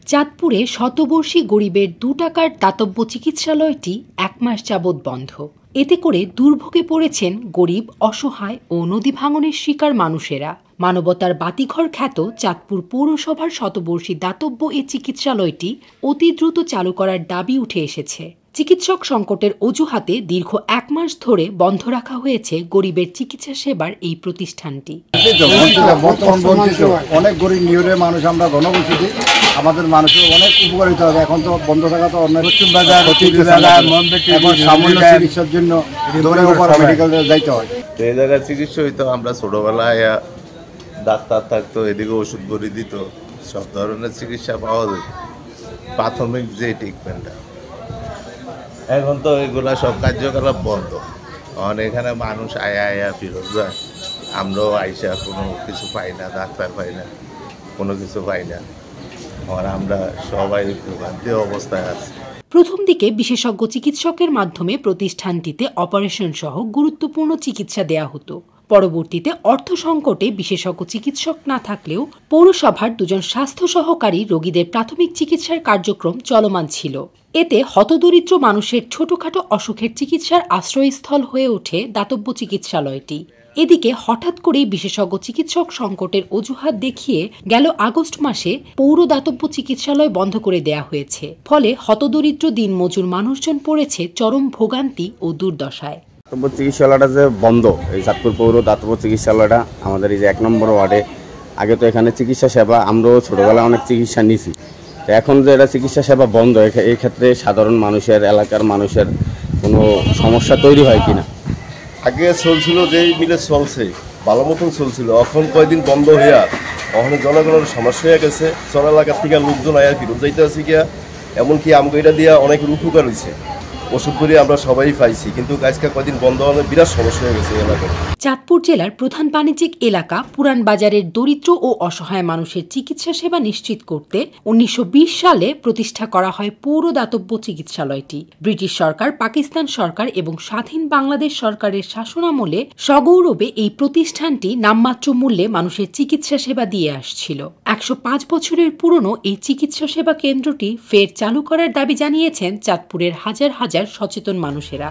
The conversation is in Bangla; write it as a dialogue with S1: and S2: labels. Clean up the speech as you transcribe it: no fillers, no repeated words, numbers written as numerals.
S1: চাঁদপুরে শতবর্ষী গরিবের 2 টাকার দাতব্য চিকিৎসালয়টি 1 মাস যাবৎ বন্ধ। এতে করে দুর্ভোগে পড়েছেন গরিব, অসহায় ও নদী ভাঙনের শিকার মানুষেরা। মানবতার বাতিঘর খ্যাত চাঁদপুর পৌরসভার শতবর্ষী দাতব্য এই চিকিৎসালয়টি অতি দ্রুত চালু করার দাবি উঠে এসেছে। চিকিৎসক সংকটের অজুহাতে দীর্ঘ 1 মাস ধরে বন্ধ রাখা হয়েছে গরিবের চিকিৎসা সেবার এই প্রতিষ্ঠানটি।
S2: অনেক গরিব নিউরের মানুষ আমরা ঘনবসতি, আমাদের মানুষের অনেক উপকারিত হবে। এখন তো বন্ধ থাকা তো অনেক সামান্য চিকিৎসার জন্য মেডিকেলে যাইতে হয়।
S3: এই জায়গায় চিকিৎসা হইতো, আমরা ছোটবেলায় ডাক্তার থাকতো, এদিকে ওষুধ করে দিত, সব ধরনের চিকিৎসা পাওয়া যেত, প্রাথমিক যে ট্রিটমেন্টটা। এখন তো এগুলা সব কার্যকলাপ বন্ধ। কারণ এখানে মানুষ আয়া ফিরত যায়, আমরাও আইসা কোনো কিছু পাই না, ডাক্তার পাই না, কোনো কিছু পাই না। আর আমরা সবাই ভোগান্তি অবস্থায় আছি।
S1: প্রথম দিকে বিশেষজ্ঞ চিকিৎসকের মাধ্যমে প্রতিষ্ঠানটিতে অপারেশন সহ গুরুত্বপূর্ণ চিকিৎসা দেয়া হতো। পরবর্তীতে অর্থ সংকটে বিশেষজ্ঞ চিকিৎসক না থাকলেও পৌরসভার 2 জন স্বাস্থ্য সহকারী রোগীদের প্রাথমিক চিকিৎসার কার্যক্রম চলমান ছিল। এতে হতদরিদ্র মানুষের ছোটখাটো অসুখের চিকিৎসার আশ্রয়স্থল হয়ে ওঠে দাতব্য চিকিৎসালয়টি। এদিকে হঠাৎ করেই বিশেষজ্ঞ চিকিৎসক সংকটের অজুহাত দেখিয়ে গেল আগস্ট মাসে পৌর দাতব্য চিকিৎসালয় বন্ধ করে দেয়া হয়েছে। ফলে হতদরিদ্র দিনমজুর মানুষজন পড়েছে চরম ভোগান্তি ও দুর্দশায়।
S4: দাতব্য চিকিৎসালয়টা যে বন্ধ, এই চাঁদপুর পৌর দাতব্য চিকিৎসালয়টা আমাদের এই যে 1 নম্বর ওয়ার্ডে, আগে তো এখানে চিকিৎসা সেবা, আমরাও ছোটবেলায় অনেক চিকিৎসা নিছি। এখন যে এটা চিকিৎসা সেবা বন্ধ, এই ক্ষেত্রে সাধারণ মানুষের, এলাকার মানুষের কোনো সমস্যা তৈরি হয় কিনা?
S5: আগে চলছিল, যে মিলে চলছে ভালো মতন চলছিল, এখন কয়েকদিন বন্ধ হইয়া ওখানে জনগণের সমস্যা হয়ে গেছে। চর এলাকার থেকে লোকজন আয়া ফিরত যাইতে আছে গিয়া, এমনকি আমাকে এটা দিয়া অনেকের উপকার হয়েছে, ওষুধ করে আমরা সবাই পাইছি, কিন্তু আজকে কয়েকদিন বন্ধ হওয়ার বিরাট সমস্যা হয়ে গেছে এলাকায়।
S1: চাঁদপুর জেলার প্রধান বাণিজ্যিক এলাকা পুরান বাজারের দরিদ্র ও অসহায় মানুষের চিকিৎসা সেবা নিশ্চিত করতে 1920 সালে প্রতিষ্ঠা করা হয় পৌর দাতব্য চিকিৎসালয়টি। ব্রিটিশ সরকার, পাকিস্তান সরকার এবং স্বাধীন বাংলাদেশ সরকারের শাসনামলে সগৌরবে এই প্রতিষ্ঠানটি নামমাত্র মূল্যে মানুষের চিকিৎসা সেবা দিয়ে আসছিল। 105 বছরের পুরনো এই চিকিৎসা সেবা কেন্দ্রটি ফের চালু করার দাবি জানিয়েছেন চাঁদপুরের হাজার হাজার সচেতন মানুষেরা।